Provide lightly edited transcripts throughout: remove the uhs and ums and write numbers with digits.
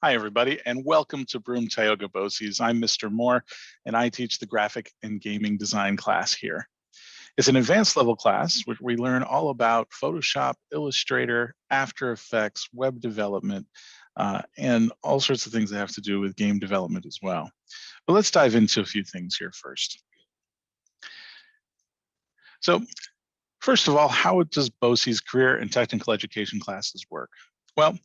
Hi, everybody, and welcome to Broome-Tioga BOCES. I'm Mr. Moore, and I teach the graphic and gaming design class here. It's an advanced level class where we learn all about Photoshop, Illustrator, After Effects, web development, and all sorts of things that have to do with game development as well. But let's dive into a few things here first. So first of all, how does BOCES career and technical education classes work? Well,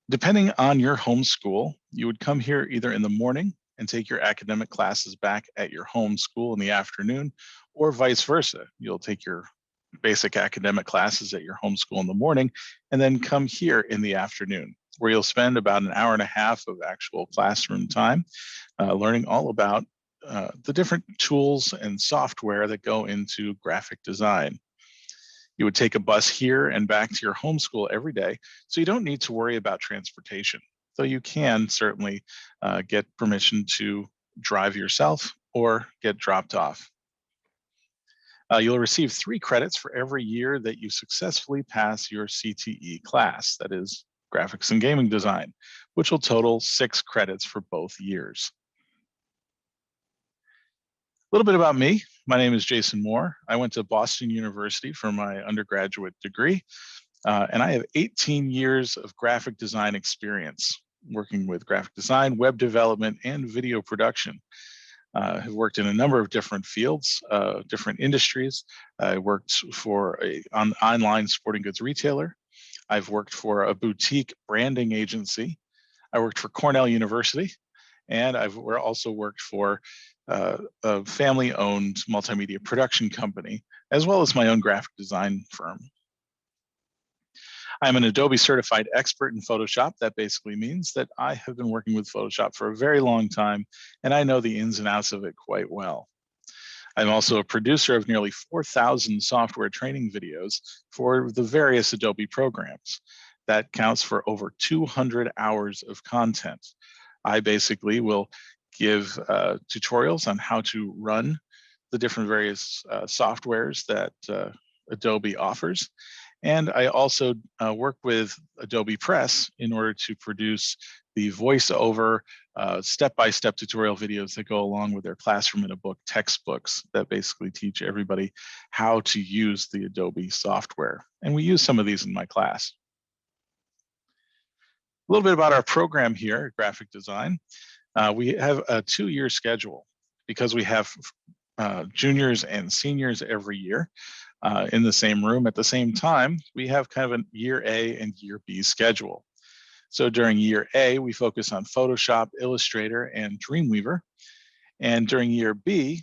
depending on your home school, you would come here either in the morning and take your academic classes back at your home school in the afternoon, or vice versa. You'll take your basic academic classes at your home school in the morning and then come here in the afternoon, where you'll spend about an hour and a half of actual classroom time learning all about the different tools and software that go into graphic design. You would take a bus here and back to your home school every day, so you don't need to worry about transportation, though you can certainly get permission to drive yourself or get dropped off. You'll receive 3 credits for every year that you successfully pass your CTE class, that is graphics and gaming design, which will total 6 credits for both years. A little bit about me. My name is Jason Moore. I went to Boston University for my undergraduate degree, and I have 18 years of graphic design experience working with graphic design, web development, and video production. I've worked in a number of different fields, different industries. I worked for an online sporting goods retailer. I've worked for a boutique branding agency. I worked for Cornell University, and I've also worked for a family-owned multimedia production company, as well as my own graphic design firm. I'm an Adobe certified expert in Photoshop. That basically means that I have been working with Photoshop for a very long time, and I know the ins and outs of it quite well. I'm also a producer of nearly 4,000 software training videos for the various Adobe programs. That counts for over 200 hours of content. I basically will give tutorials on how to run the different various softwares that Adobe offers. And I also work with Adobe Press in order to produce the voiceover step-by-step tutorial videos that go along with their classroom in a book textbooks that basically teach everybody how to use the Adobe software. And we use some of these in my class. A little bit about our program here at Graphic Design. We have a 2-year schedule because we have juniors and seniors every year in the same room. At the same time, we have kind of a year A and year B schedule. So during year A, we focus on Photoshop, Illustrator, and Dreamweaver. And during year B,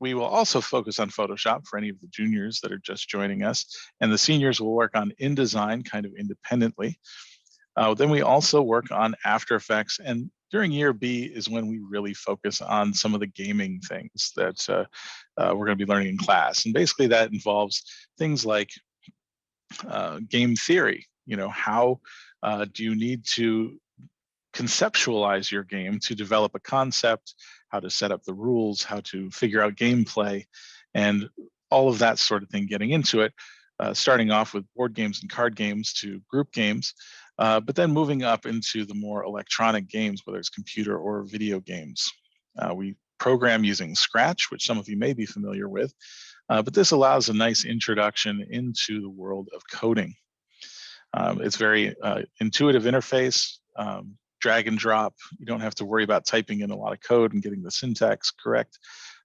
we will also focus on Photoshop for any of the juniors that are just joining us. And the seniors will work on InDesign kind of independently. Then we also work on After Effects, and during year B is when we really focus on some of the gaming things that we're going to be learning in class. And basically that involves things like game theory. You know, how do you need to conceptualize your game to develop a concept, how to set up the rules, how to figure out gameplay, and all of that sort of thing getting into it, starting off with board games and card games to group games. But then moving up into the more electronic games, whether it's computer or video games. We program using Scratch, which some of you may be familiar with, but this allows a nice introduction into the world of coding. It's very intuitive interface, drag and drop. You don't have to worry about typing in a lot of code and getting the syntax correct.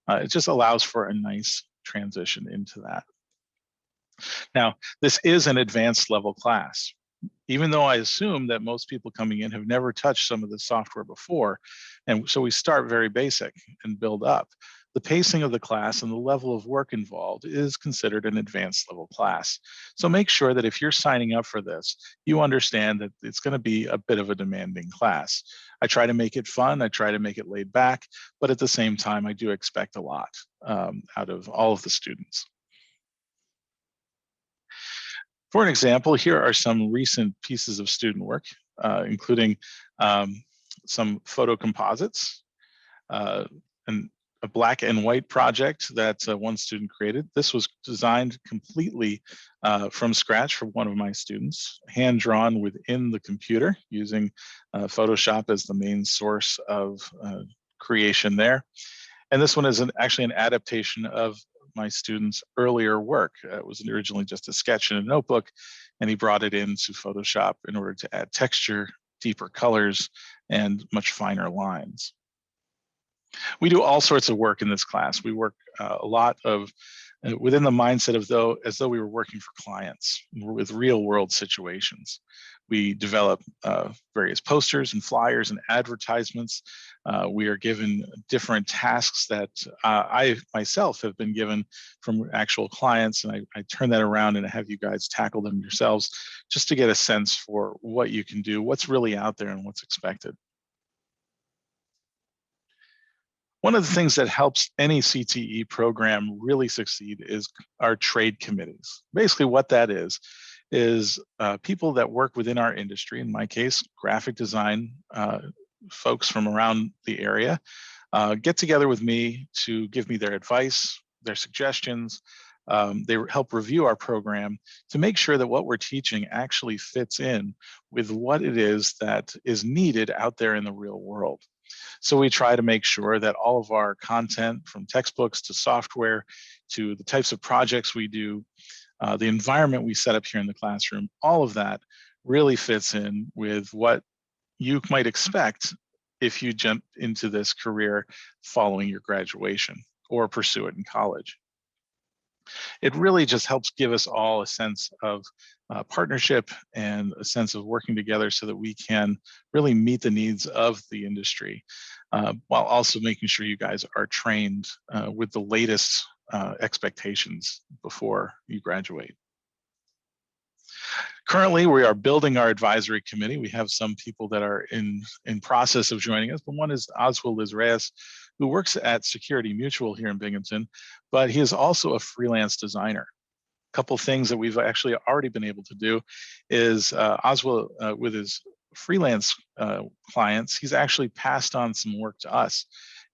It just allows for a nice transition into that. Now, this is an advanced level class. Even though I assume that most people coming in have never touched some of the software before, and so we start very basic and build up, the pacing of the class and the level of work involved is considered an advanced level class. So make sure that if you're signing up for this, you understand that it's going to be a bit of a demanding class. I try to make it fun, I try to make it laid back, but at the same time, I do expect a lot out of all of the students. For an example, here are some recent pieces of student work, including some photo composites. And a black and white project that one student created. This was designed completely from scratch for one of my students, hand drawn within the computer using Photoshop as the main source of creation there. And this one is actually an adaptation of my student's earlier work. It was originally just a sketch in a notebook, and he brought it into Photoshop in order to add texture, deeper colors, and much finer lines. We do all sorts of work in this class. We work a lot of within the mindset of as though we were working for clients with real world situations. We develop various posters and flyers and advertisements. We are given different tasks that I myself have been given from actual clients, and I turn that around and have you guys tackle them yourselves just to get a sense for what you can do, what's really out there, and what's expected. One of the things that helps any CTE program really succeed is our trade committees. Basically what that is people that work within our industry, in my case, graphic design folks from around the area, get together with me to give me their advice, their suggestions. They help review our program to make sure that what we're teaching actually fits in with what it is that is needed out there in the real world. So we try to make sure that all of our content, from textbooks to software to the types of projects we do, the environment we set up here in the classroom, all of that really fits in with what you might expect if you jump into this career following your graduation or pursue it in college. It really just helps give us all a sense of partnership and a sense of working together so that we can really meet the needs of the industry, while also making sure you guys are trained with the latest expectations before you graduate. Currently, we are building our advisory committee. We have some people that are in process of joining us, but one is Oswald Reyes, who works at Security Mutual here in Binghamton, but he is also a freelance designer. A couple things that we've actually already been able to do is Oswald, with his freelance clients, he's actually passed on some work to us.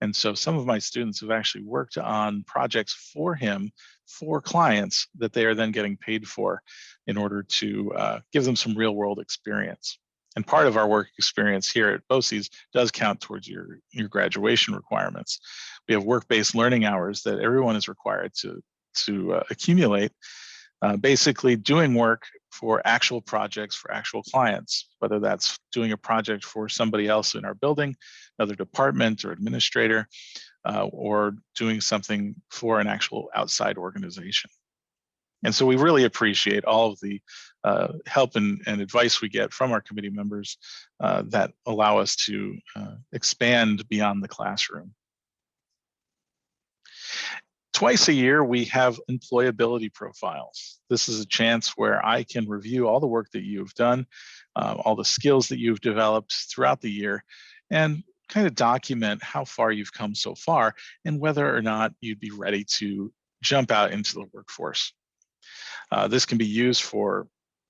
And so some of my students have actually worked on projects for him, for clients that they are then getting paid for in order to give them some real world experience. And part of our work experience here at BOCES does count towards your graduation requirements. We have work-based learning hours that everyone is required to accumulate, basically doing work for actual projects for actual clients, whether that's doing a project for somebody else in our building, another department or administrator, or doing something for an actual outside organization. And so we really appreciate all of the help and advice we get from our committee members that allow us to expand beyond the classroom. Twice a year, we have employability profiles. This is a chance where I can review all the work that you've done, all the skills that you've developed throughout the year, and kind of document how far you've come so far and whether or not you'd be ready to jump out into the workforce. This can be used for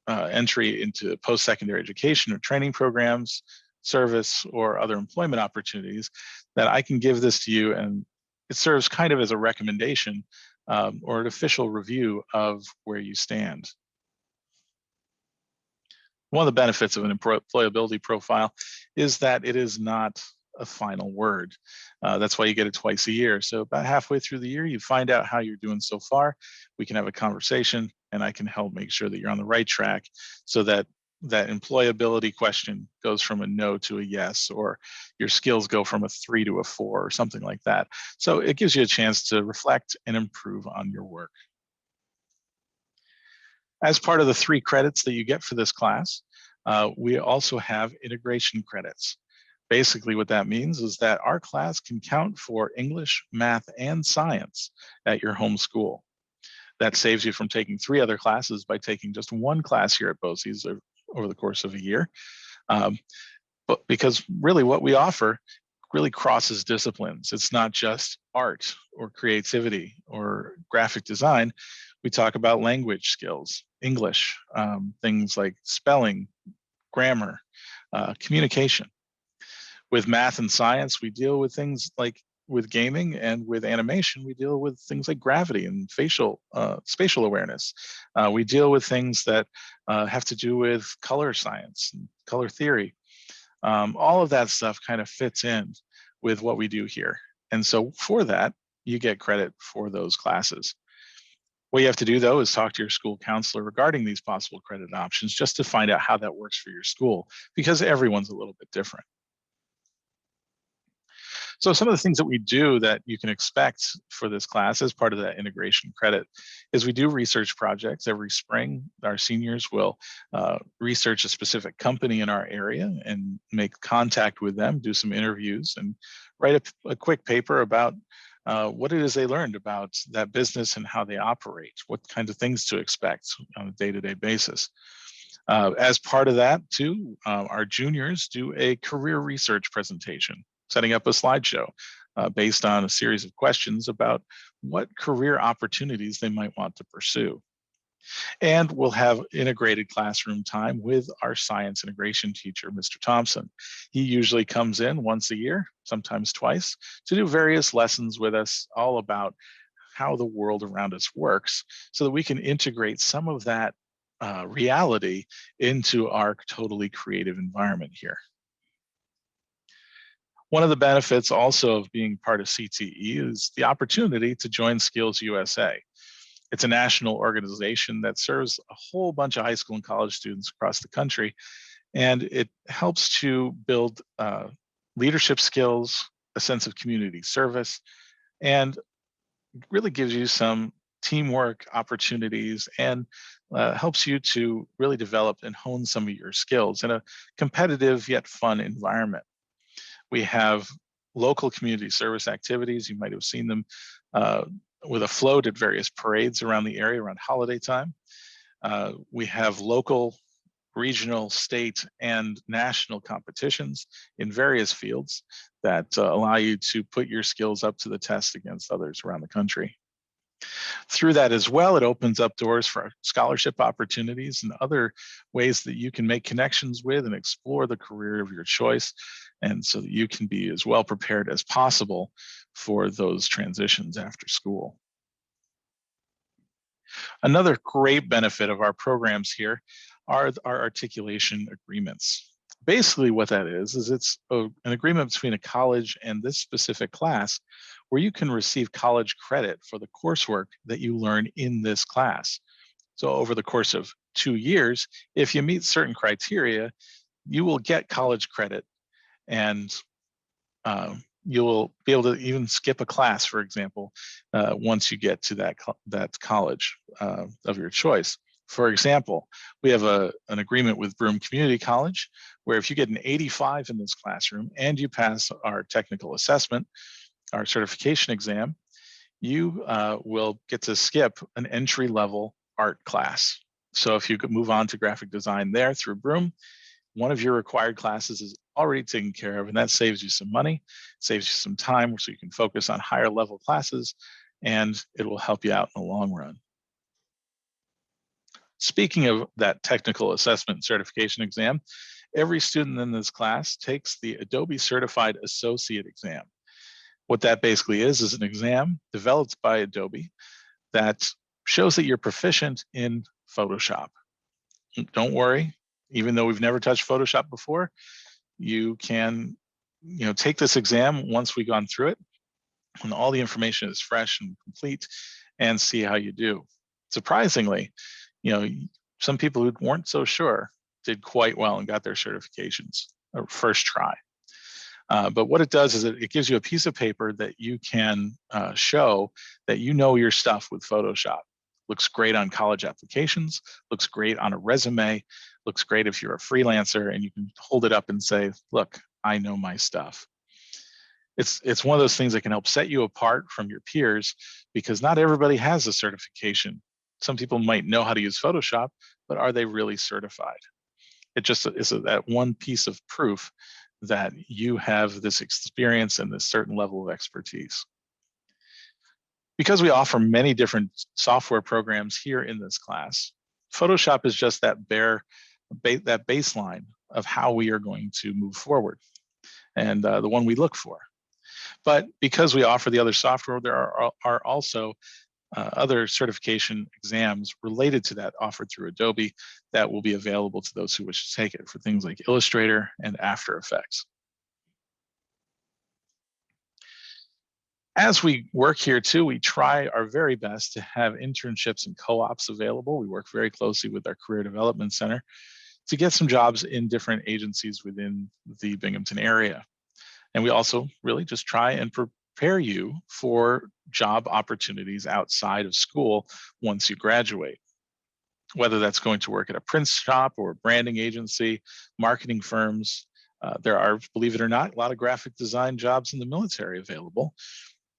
entry into post-secondary education or training programs, service, or other employment opportunities that I can give this to you, and it serves kind of as a recommendation or an official review of where you stand. One of the benefits of an employability profile is that it is not a final word. That's why you get it twice a year. So about halfway through the year, you find out how you're doing so far. We can have a conversation, and I can help make sure that you're on the right track so that that employability question goes from a no to a yes, or your skills go from a 3 to a 4 or something like that. So it gives you a chance to reflect and improve on your work. As part of the 3 credits that you get for this class, we also have integration credits. Basically what that means is that our class can count for English, math, and science at your home school. That saves you from taking 3 other classes by taking just 1 class here at BOCES over the course of a year. But because really what we offer really crosses disciplines. It's not just art or creativity or graphic design. We talk about language skills, English, things like spelling, grammar, communication. With math and science, we deal with things like with gaming and with animation, we deal with things like gravity and spatial awareness. We deal with things that have to do with color science and color theory. All of that stuff kind of fits in with what we do here. And so for that, you get credit for those classes. What you have to do, though, is talk to your school counselor regarding these possible credit options, just to find out how that works for your school, because everyone's a little bit different. So some of the things that we do that you can expect for this class as part of that integration credit is we do research projects every spring. Our seniors will research a specific company in our area and make contact with them, do some interviews, and write a quick paper about what it is they learned about that business and how they operate, what kinds of things to expect on a day-to-day basis. As part of that, too, our juniors do a career research presentation, setting up a slideshow based on a series of questions about what career opportunities they might want to pursue. And we'll have integrated classroom time with our science integration teacher, Mr. Thompson. He usually comes in once a year, sometimes twice, to do various lessons with us all about how the world around us works, so that we can integrate some of that reality into our totally creative environment here. One of the benefits also of being part of CTE is the opportunity to join Skills USA. It's a national organization that serves a whole bunch of high school and college students across the country, and it helps to build leadership skills, a sense of community service, and really gives you some teamwork opportunities and helps you to really develop and hone some of your skills in a competitive yet fun environment. We have local community service activities. You might have seen them with a float at various parades around the area around holiday time. We have local, regional, state, and national competitions in various fields that allow you to put your skills up to the test against others around the country. Through that as well, it opens up doors for scholarship opportunities and other ways that you can make connections with and explore the career of your choice, and so that you can be as well prepared as possible for those transitions after school. Another great benefit of our programs here are our articulation agreements. Basically what that is it's an agreement between a college and this specific class where you can receive college credit for the coursework that you learn in this class. So over the course of 2 years, if you meet certain criteria, you will get college credit, and you will be able to even skip a class, for example, once you get to that college of your choice. For example, we have an agreement with Broome Community College, where if you get an 85 in this classroom and you pass our technical assessment, our certification exam, you will get to skip an entry-level art class. So if you could move on to graphic design there through Broome, one of your required classes is already taken care of, and that saves you some money, saves you some time, so you can focus on higher level classes, and it will help you out in the long run. Speaking of that technical assessment certification exam, every student in this class takes the Adobe Certified Associate exam. What that basically is an exam developed by Adobe that shows that you're proficient in Photoshop. Don't worry, even though we've never touched Photoshop before, you can take this exam once we've gone through it, when all the information is fresh and complete, and see how you do. Surprisingly, some people who weren't so sure did quite well and got their certifications first try. But what it does is it gives you a piece of paper that you can show that you know your stuff with Photoshop. Looks great on college applications, looks great on a resume, looks great if you're a freelancer, and you can hold it up and say, look, I know my stuff. It's one of those things that can help set you apart from your peers, because not everybody has a certification. Some people might know how to use Photoshop, but are they really certified? It just is that one piece of proof that you have this experience and this certain level of expertise. Because we offer many different software programs here in this class, Photoshop is just that baseline of how we are going to move forward, and the one we look for. But because we offer the other software, there are also other certification exams related to that offered through Adobe that will be available to those who wish to take it for things like Illustrator and After Effects. As we work here too, we try our very best to have internships and co-ops available. We work very closely with our Career Development Center to get some jobs in different agencies within the Binghamton area. And we also really just try and prepare you for job opportunities outside of school once you graduate, whether that's going to work at a print shop or a branding agency, marketing firms. There are, believe it or not, a lot of graphic design jobs in the military available.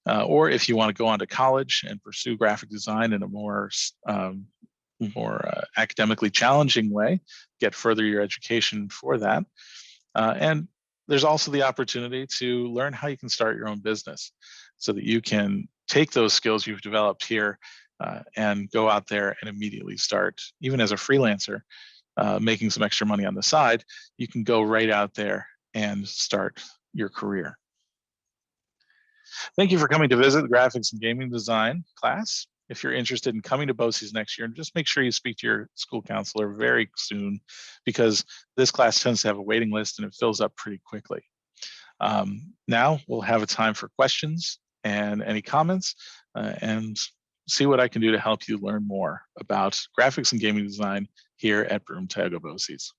Or if you want to go on to college and pursue graphic design in a more academically challenging way, get further your education for that. And there's also the opportunity to learn how you can start your own business so that you can take those skills you've developed here and go out there and immediately start, even as a freelancer, making some extra money on the side. You can go right out there and start your career. Thank you for coming to visit the graphics and gaming design class. If you're interested in coming to BOCES next year, just make sure you speak to your school counselor very soon, because this class tends to have a waiting list and it fills up pretty quickly. Now we'll have a time for questions and any comments and see what I can do to help you learn more about graphics and gaming design here at Broome-Tioga BOCES.